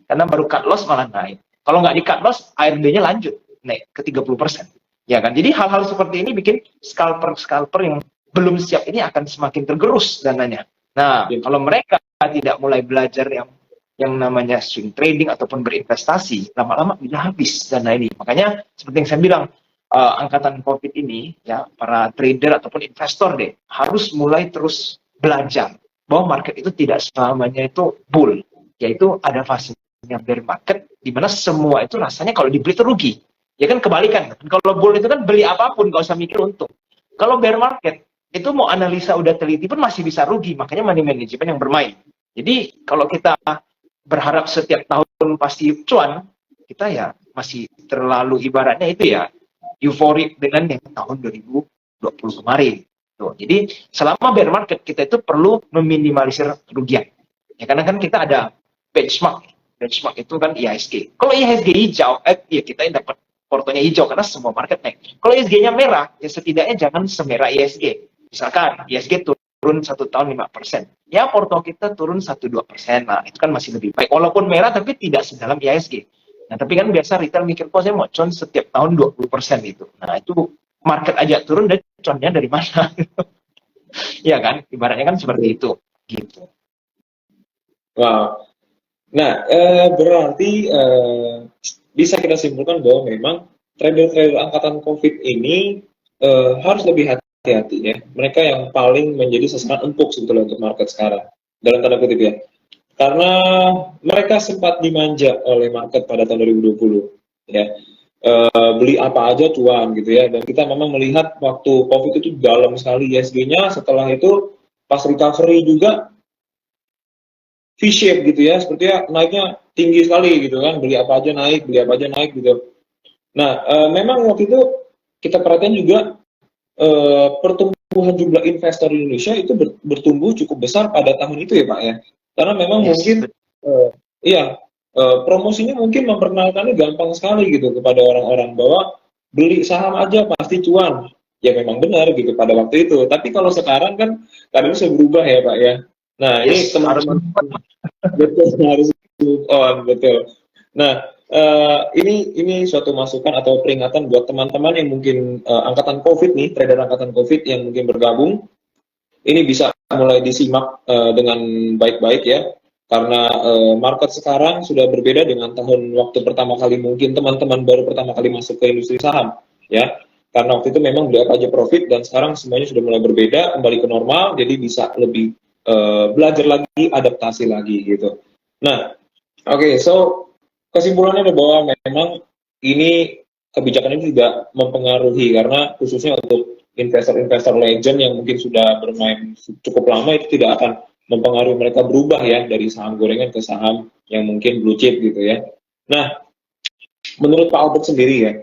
karena baru cut loss malah naik. Kalau nggak di cut loss, ARB-nya lanjut naik ke 30%. Ya kan? Jadi hal-hal seperti ini bikin scalper yang belum siap ini akan semakin tergerus dananya. Nah, kalau mereka tidak mulai belajar yang namanya swing trading ataupun berinvestasi, lama-lama bisa habis dana ini. Makanya seperti yang saya bilang, angkatan COVID ini, ya para trader ataupun investor deh, harus mulai terus belajar bahwa market itu tidak selamanya itu bull, yaitu ada fasenya bear market, di mana semua itu rasanya kalau dibeli itu rugi. Ya kan kebalikan. Kalau bull itu kan beli apapun, gak usah mikir untung. Kalau bear market, itu mau analisa udah teliti pun masih bisa rugi. Makanya money management yang bermain. Jadi kalau kita berharap setiap tahun pasti cuan, kita ya masih terlalu ibaratnya itu ya euforik dengan yang tahun 2020 kemarin. Tuh. Jadi selama bear market kita itu perlu meminimalisir kerugian. Ya karena kan kita ada benchmark. Benchmark itu kan IHSG. Kalau IHSG hijau, ya kita yang dapat portonya hijau karena semua market naik. Kalau IHSG-nya merah, ya setidaknya jangan semerah IHSG. Misalkan IHSG turun 1 tahun 5%. Ya porto kita turun 1-2%. Nah, itu kan masih lebih baik. Walaupun merah tapi tidak sedalam IHSG. Nah, tapi kan biasa retail mikir, kok saya mau con setiap tahun 20% itu. Nah, itu market aja turun, dan connya dari mana? Iya kan? Ibaratnya kan seperti itu. Gitu. Wow. Nah, berarti bisa kita simpulkan bahwa memang trader-trader angkatan COVID ini harus lebih hati-hati ya. Mereka yang paling menjadi sasaran empuk sebetulnya untuk market sekarang, dalam tanda kutip ya. Karena mereka sempat dimanja oleh market pada tahun 2020 ya. Beli apa aja cuan gitu ya. Dan kita memang melihat waktu COVID itu dalam sekali ISG-nya, setelah itu pas recovery juga V-shape gitu ya, sepertinya naiknya tinggi sekali gitu kan, beli apa aja naik gitu. Nah, memang waktu itu kita perhatikan juga pertumbuhan jumlah investor di Indonesia itu bertumbuh cukup besar pada tahun itu ya Pak ya, karena memang mungkin promosinya mungkin memperkenalkannya gampang sekali gitu kepada orang-orang bahwa beli saham aja pasti cuan. Ya memang benar gitu pada waktu itu, tapi kalau sekarang kan kadang bisa berubah ya Pak ya. Nah, ini teman-teman harus move on, betul. Nah, ini suatu masukan atau peringatan buat teman-teman yang mungkin angkatan COVID nih, trader angkatan COVID yang mungkin bergabung. Ini bisa mulai disimak dengan baik-baik ya, karena market sekarang sudah berbeda dengan tahun waktu pertama kali mungkin teman-teman baru pertama kali masuk ke industri saham ya. Karena waktu itu memang beli apa aja profit, dan sekarang semuanya sudah mulai berbeda, kembali ke normal, jadi bisa lebih belajar lagi, adaptasi lagi gitu. Nah, oke, so kesimpulannya adalah bahwa memang ini kebijakan ini juga mempengaruhi, karena khususnya untuk investor-investor legend yang mungkin sudah bermain cukup lama, itu tidak akan mempengaruhi mereka berubah ya dari saham gorengan ke saham yang mungkin blue chip gitu ya. Nah, menurut Pak Albert sendiri ya,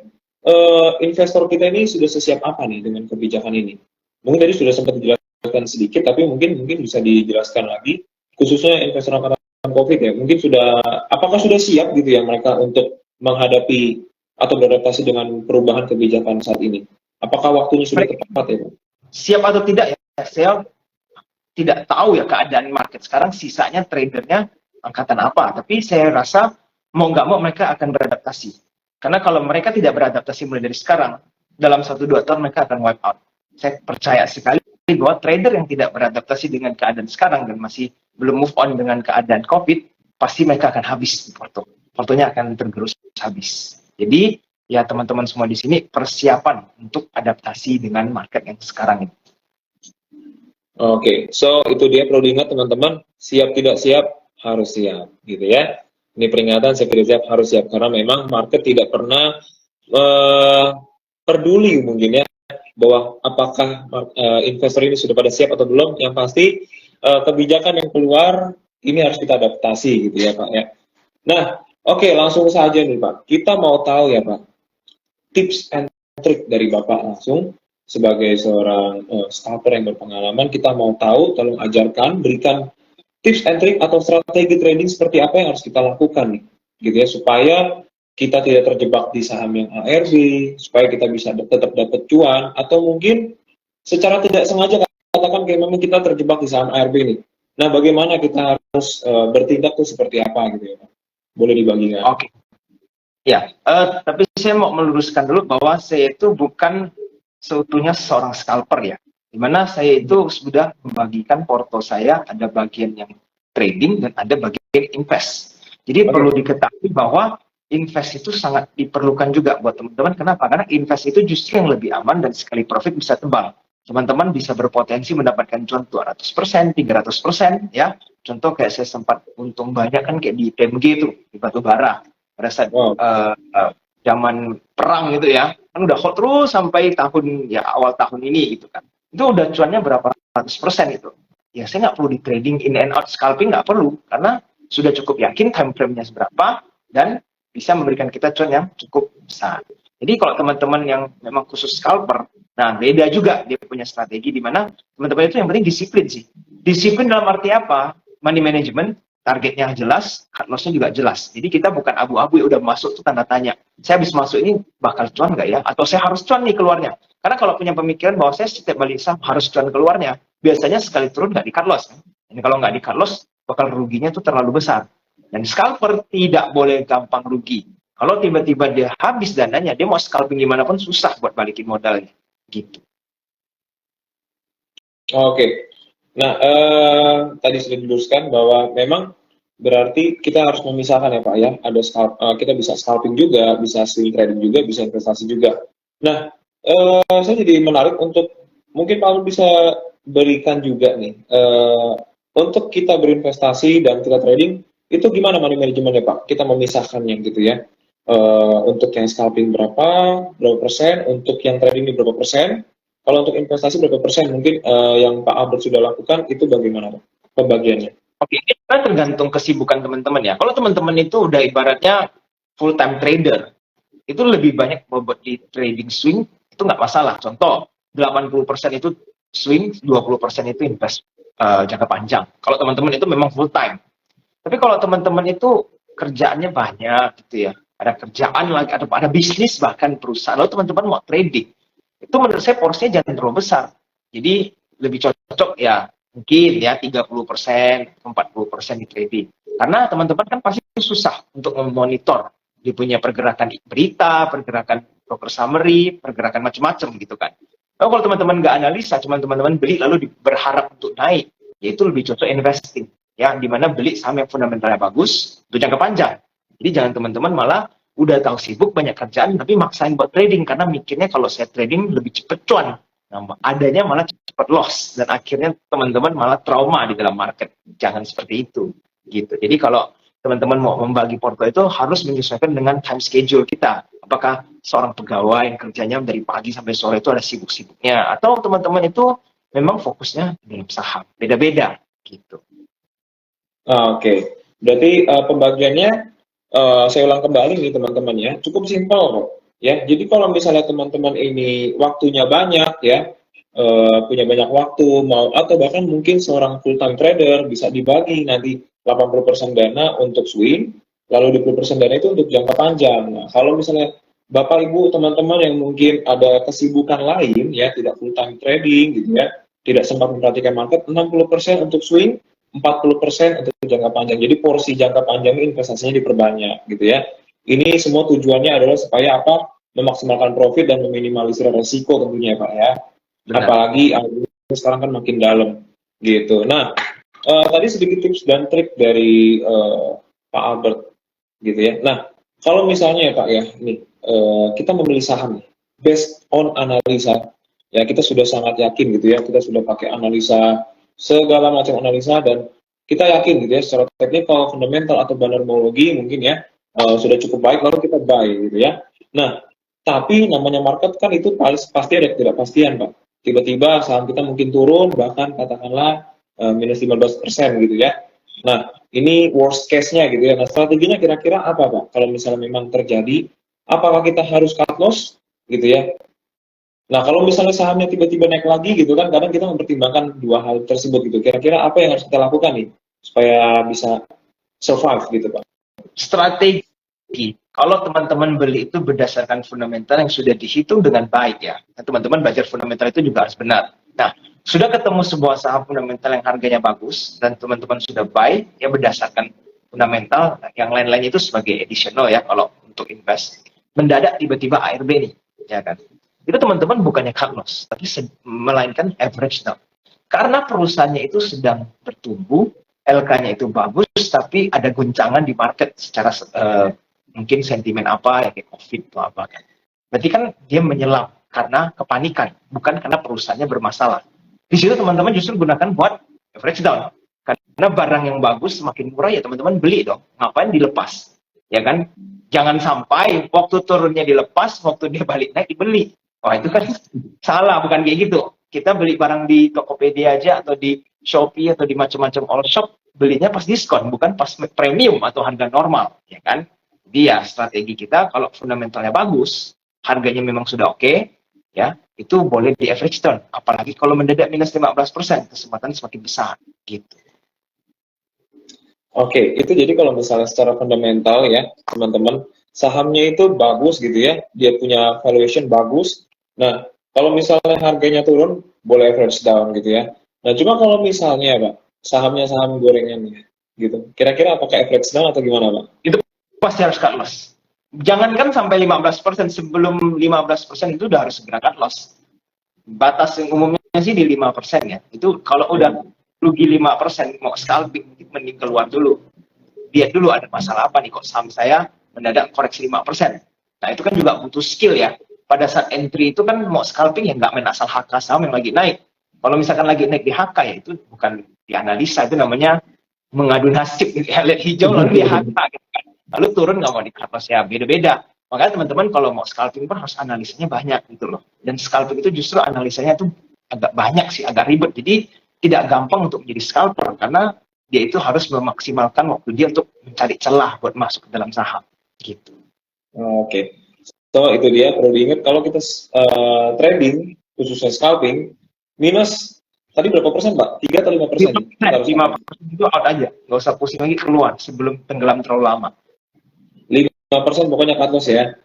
investor kita ini sudah sesiap apa nih dengan kebijakan ini? Mungkin tadi sudah sempat dijelaskan sedikit, tapi mungkin bisa dijelaskan lagi, khususnya investor angkatan COVID ya, mungkin apakah sudah siap gitu ya mereka untuk menghadapi atau beradaptasi dengan perubahan kebijakan saat ini? Apakah waktunya sudah tepat ya? Siap atau tidak ya, saya tidak tahu ya keadaan market sekarang, sisanya tradernya angkatan apa, tapi saya rasa mau nggak mau mereka akan beradaptasi. Karena kalau mereka tidak beradaptasi mulai dari sekarang, dalam 1-2 tahun mereka akan wipe out. Saya percaya sekali bahwa trader yang tidak beradaptasi dengan keadaan sekarang dan masih belum move on dengan keadaan COVID, pasti mereka akan habis di porto. Portonya akan tergerus habis. Jadi ya teman-teman semua di sini persiapan untuk adaptasi dengan market yang sekarang ini. Oke, so itu dia, perlu diingat teman-teman, siap tidak siap harus siap gitu ya. Ini peringatan, siap tidak siap harus siap, karena memang market tidak pernah peduli mungkin ya bahwa apakah investor ini sudah pada siap atau belum. Yang pasti kebijakan yang keluar ini harus kita adaptasi gitu ya Pak ya. Nah, oke, langsung saja nih Pak, kita mau tahu ya Pak, tips and trick dari Bapak langsung sebagai seorang scalper yang berpengalaman. Kita mau tahu, tolong ajarkan, berikan tips and trick atau strategi trading seperti apa yang harus kita lakukan nih, gitu ya, supaya kita tidak terjebak di saham yang ARB, supaya kita bisa tetap dapat cuan, atau mungkin secara tidak sengaja katakan kayak memang kita terjebak di saham ARB nih. Nah, bagaimana kita harus bertindak tuh seperti apa gitu ya Pak? Boleh dibagikan? Oke. Ya, tapi saya mau meluruskan dulu bahwa saya itu bukan seutuhnya seorang scalper ya. Dimana saya itu sudah membagikan porto saya, ada bagian yang trading dan ada bagian invest. Jadi Oke. perlu diketahui bahwa invest itu sangat diperlukan juga buat teman-teman. Kenapa? Karena invest itu justru yang lebih aman dan sekali profit bisa tebal. Teman-teman bisa berpotensi mendapatkan cuan 200%, 300% ya. Contoh kayak saya sempat untung banyak kan kayak di TMG itu, di batu bara pada saat Wow. zaman perang gitu ya, kan udah hot terus sampai tahun ya awal tahun ini gitu kan, itu udah cuannya berapa ratus persen itu. Ya saya nggak perlu di trading in and out scalping, nggak perlu, karena sudah cukup yakin time frame-nya seberapa dan bisa memberikan kita cuan yang cukup besar. Jadi kalau teman-teman yang memang khusus scalper, nah beda juga dia punya strategi, di mana teman-teman itu yang penting disiplin sih. Disiplin dalam arti apa? Money management, targetnya jelas, cut loss-nya juga jelas. Jadi kita bukan abu-abu ya udah masuk tuh tanda tanya. Saya habis masuk ini bakal cuan nggak ya? Atau saya harus cuan nih keluarnya? Karena kalau punya pemikiran bahwa saya setiap balik saham harus cuan keluarnya, biasanya sekali turun nggak di cut loss. Ini kalau nggak di cut loss, bakal ruginya tuh terlalu besar. Dan scalper tidak boleh gampang rugi. Kalau tiba-tiba dia habis dananya, dia mau scalping gimana pun susah buat balikin modalnya. Gitu. Oke. Nah, tadi sudah diluruskan bahwa memang berarti kita harus memisahkan ya Pak ya. Ada kita bisa scalping juga, bisa swing trading juga, bisa investasi juga. Nah, saya jadi menarik untuk mungkin Pak Alun bisa berikan juga nih untuk kita berinvestasi dan kita trading itu gimana money manajemennya Pak? Kita memisahkannya gitu ya. Untuk yang scalping berapa persen, untuk yang trading ini berapa persen, kalau untuk investasi berapa persen mungkin yang Pak Albert sudah lakukan itu bagaimana Pak pembagiannya? Oke, ini kan tergantung kesibukan teman-teman ya. Kalau teman-teman itu udah ibaratnya full time trader, itu lebih banyak bobot di trading swing, itu nggak masalah. Contoh, 80% itu swing, 20% itu invest jangka panjang. Kalau teman-teman itu memang full time. Tapi kalau teman-teman itu kerjaannya banyak gitu ya, ada kerjaan lagi, ada bisnis bahkan perusahaan, lalu teman-teman mau trading, itu menurut saya porsinya jangan terlalu besar. Jadi lebih cocok ya mungkin ya 30%, 40% di trading. Karena teman-teman kan pasti susah untuk memonitor dia punya pergerakan berita, pergerakan broker summary, pergerakan macam-macam gitu kan. Lalu kalau teman-teman nggak analisa, cuma teman-teman beli lalu berharap untuk naik, ya itu lebih cocok investing. Ya, dimana beli saham yang fundamentalnya bagus, untuk jangka panjang. Jadi jangan teman-teman malah udah tahu sibuk banyak kerjaan tapi maksain buat trading karena mikirnya kalau saya trading lebih cepet cuan. Nah, adanya malah cepet loss dan akhirnya teman-teman malah trauma di dalam market. Jangan seperti itu. Gitu. Jadi kalau teman-teman mau membagi porto itu harus menyesuaikan dengan time schedule kita. Apakah seorang pegawai yang kerjanya dari pagi sampai sore itu ada sibuk-sibuknya, atau teman-teman itu memang fokusnya dalam saham. Beda-beda gitu. Oke. Berarti pembagiannya saya ulang kembali nih teman-teman ya, cukup simpel kok. Ya, jadi kalau misalnya teman-teman ini waktunya banyak ya, punya banyak waktu mau atau bahkan mungkin seorang full time trader bisa dibagi nanti 80% dana untuk swing, lalu 20% dana itu untuk jangka panjang. Nah, kalau misalnya Bapak Ibu teman-teman yang mungkin ada kesibukan lain ya, tidak full time trading gitu ya, tidak sempat memperhatikan market, 60% untuk swing, 40% untuk jangka panjang. Jadi porsi jangka panjang investasinya diperbanyak gitu ya. Ini semua tujuannya adalah supaya apa? Memaksimalkan profit dan meminimalisir resiko tentunya Pak ya. Benar. Apalagi sekarang kan makin dalam gitu. Nah, tadi sedikit tips dan trik dari Pak Albert gitu ya. Nah, kalau misalnya ya Pak ya, nih kita membeli saham based on analisa, ya kita sudah sangat yakin gitu ya, kita sudah pakai analisa segala macam analisa dan kita yakin gitu ya secara teknikal, fundamental atau banarmologi mungkin ya sudah cukup baik lalu kita buy gitu ya. Nah, tapi namanya market kan itu pasti ada ketidakpastian Pak. Tiba-tiba saham kita mungkin turun bahkan katakanlah minus 15% gitu ya. Nah, ini worst case-nya gitu ya. Nah, strateginya kira-kira apa Pak? Kalau misalnya memang terjadi, apakah kita harus cut loss gitu ya? Nah, kalau misalnya sahamnya tiba-tiba naik lagi gitu kan, kadang kita mempertimbangkan dua hal tersebut gitu. Kira-kira apa yang harus kita lakukan nih supaya bisa survive gitu, Pak? Strategi. Kalau teman-teman beli itu berdasarkan fundamental yang sudah dihitung dengan baik ya. Nah, teman-teman belajar fundamental itu juga harus benar. Nah, sudah ketemu sebuah saham fundamental yang harganya bagus dan teman-teman sudah buy ya berdasarkan fundamental, yang lain-lain itu sebagai additional ya kalau untuk invest. Mendadak tiba-tiba ARB nih, ya kan? Itu teman-teman bukannya cut loss, tapi melainkan average down. Karena perusahaannya itu sedang bertumbuh, LK-nya itu bagus, tapi ada guncangan di market secara mungkin sentimen apa ya kayak COVID atau apa kan. Berarti kan dia menyelam karena kepanikan, bukan karena perusahaannya bermasalah. Di situ teman-teman justru gunakan buat average down. Karena barang yang bagus semakin murah ya teman-teman beli dong. Ngapain dilepas? Ya kan? Jangan sampai waktu turunnya dilepas, waktu dia balik naik dibeli. Wah itu kan salah, bukan kayak gitu. Kita beli barang di Tokopedia aja atau di Shopee atau di macam-macam all shop, belinya pas diskon, bukan pas premium atau harga normal, ya kan? Dia strategi kita kalau fundamentalnya bagus, harganya memang sudah oke, ya itu boleh di average down. Apalagi kalau mendadak minus 15%, kesempatan semakin besar, gitu. Oke, itu jadi kalau misalnya secara fundamental ya, teman-teman, sahamnya itu bagus gitu ya, dia punya valuation bagus. Nah, kalau misalnya harganya turun, boleh average down gitu ya. Nah, cuma kalau misalnya, Pak, sahamnya saham gorengan gitu, kira-kira apakah average down atau gimana, Pak? Itu pasti harus cut loss. Jangankan sampai 15%, sebelum 15% itu udah harus segera cut loss. Batas yang umumnya sih di 5% ya. Itu kalau udah rugi 5%, mau scalping, mending keluar dulu. Lihat dulu ada masalah apa nih kok saham saya mendadak koreksi 5%. Nah itu kan juga butuh skill ya. Pada saat entry itu kan mau scalping ya nggak main asal HK saham yang lagi naik. Kalau misalkan lagi naik di HK ya itu bukan dianalisa, itu namanya mengadu nasib gitu ya. Lihat hijau lalu di HK gitu kan. Lalu turun nggak mau di cut loss ya, beda-beda. Makanya teman-teman kalau mau scalping pun harus analisanya banyak gitu loh. Dan scalping itu justru analisanya tuh agak banyak sih, agak ribet. Jadi tidak gampang untuk menjadi scalper karena dia itu harus memaksimalkan waktu dia untuk mencari celah buat masuk ke dalam saham gitu. Oke. So, itu dia perlu diingat kalau kita trading, khususnya scalping, minus tadi berapa persen, Pak? 3 atau 5%? 5% itu out aja, nggak usah pusing lagi keluar sebelum tenggelam terlalu lama. 5% pokoknya cut loss ya,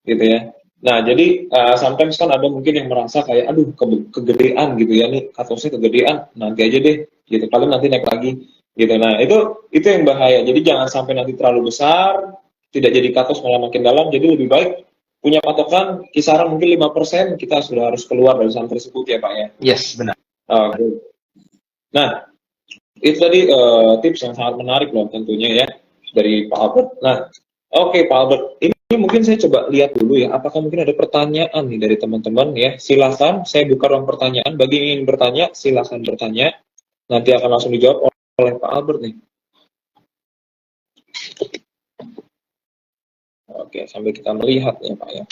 gitu ya. Nah, jadi sometimes kan ada mungkin yang merasa kayak, aduh kegedean gitu ya, nih cut loss-nya kegedean, nanti aja deh, gitu. Paling nanti naik lagi, gitu. Nah, itu yang bahaya. Jadi jangan sampai nanti terlalu besar, tidak jadi cut loss malah makin dalam. Jadi lebih baik punya patokan kisaran mungkin 5%, kita sudah harus keluar dari saham tersebut ya Pak ya. Yes, benar. Nah, itu tadi tips yang sangat menarik loh tentunya ya dari Pak Albert. Nah, oke Pak Albert, ini mungkin saya coba lihat dulu ya, apakah mungkin ada pertanyaan nih dari teman-teman ya. Silahkan, saya buka ruang pertanyaan. Bagi yang ingin bertanya, silahkan bertanya. Nanti akan langsung dijawab oleh Pak Albert nih. Oke, sambil kita melihat ya Pak ya.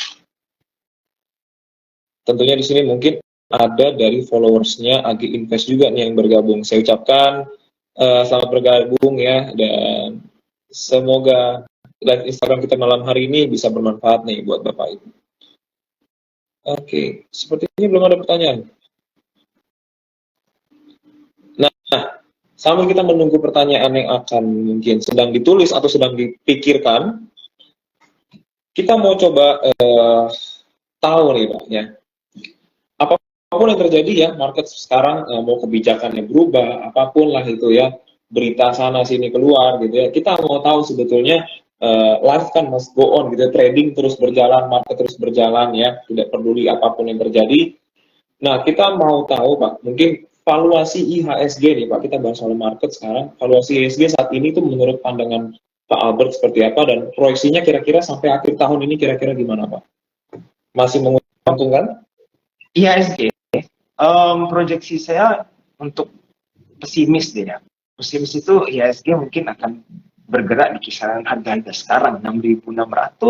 Tentunya di sini mungkin ada dari followersnya Agi Invest juga nih yang bergabung. Saya ucapkan selamat bergabung ya, dan semoga live Instagram kita malam hari ini bisa bermanfaat nih buat Bapak Ibu. Oke, sepertinya belum ada pertanyaan. Nah, sambil kita menunggu pertanyaan yang akan mungkin sedang ditulis atau sedang dipikirkan, kita mau coba tahu nih Pak ya, apapun yang terjadi ya, market sekarang mau kebijakannya berubah, apapun lah itu ya, berita sana sini keluar gitu ya, kita mau tahu sebetulnya life kan must go on gitu, trading terus berjalan, market terus berjalan ya, tidak peduli apapun yang terjadi. Nah, kita mau tahu Pak, mungkin valuasi IHSG nih Pak, kita bahas soal market sekarang, valuasi IHSG saat ini tuh menurut pandangan Pak Albert seperti apa, dan proyeksinya kira-kira sampai akhir tahun ini kira-kira gimana Pak? Masih menguntungkan? IHSG, proyeksi saya untuk pesimis deh ya. Pesimis itu IHSG mungkin akan bergerak di kisaran harga sekarang 6.600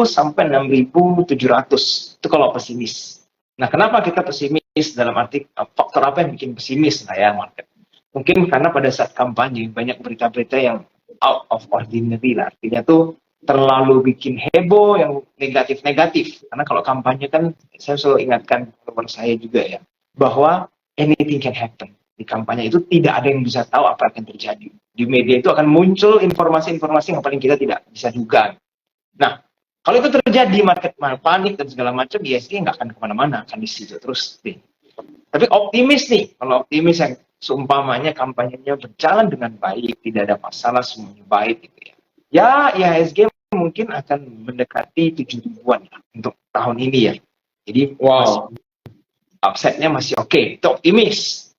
sampai 6.700. Itu kalau pesimis. Nah, kenapa kita pesimis? Dalam arti faktor apa yang bikin pesimis lah ya market? Mungkin karena pada saat kampanye banyak berita-berita yang out of ordinary lah. Artinya tuh terlalu bikin heboh yang negatif-negatif. Karena kalau kampanye kan saya selalu ingatkan kepada saya juga ya, bahwa anything can happen. Di kampanye itu tidak ada yang bisa tahu apa yang akan terjadi. Di media itu akan muncul informasi-informasi yang paling kita tidak bisa duga. Nah, kalau itu terjadi, market panik dan segala macam, IHSG nggak akan kemana-mana, akan di situ terus deh. Tapi optimis nih, kalau optimis yang seumpamanya kampanyenya berjalan dengan baik, tidak ada masalah, semuanya baik gitu ya. Ya, IHSG mungkin akan mendekati 7 ribuan ya, untuk tahun ini ya. Jadi Wow. upside-nya masih oke, itu optimis.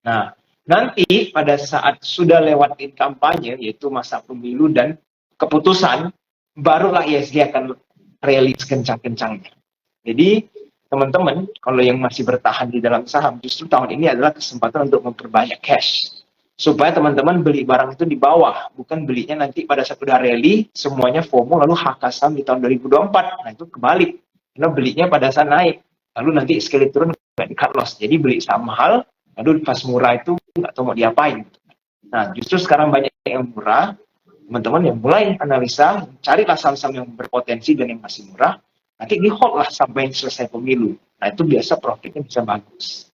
Nah, nanti pada saat sudah lewatin kampanye, yaitu masa pemilu dan keputusan, barulah IHSG akan rally kencang-kencangnya. Jadi, teman-teman, kalau yang masih bertahan di dalam saham, justru tahun ini adalah kesempatan untuk memperbanyak cash. Supaya teman-teman beli barang itu di bawah, bukan belinya nanti pada saat udah rally, semuanya FOMO, lalu HK saham di tahun 2024. Nah, itu kebalik. Karena belinya pada saat naik, lalu nanti sekali turun nggak di cut loss. Jadi beli saham mahal, lalu pas murah itu nggak tahu mau diapain. Nah, justru sekarang banyak yang murah, teman-teman yang mulai analisa, carilah saham-saham yang berpotensi dan yang masih murah, nanti di hold lah sampai selesai pemilu. Nah, itu biasa profitnya bisa bagus.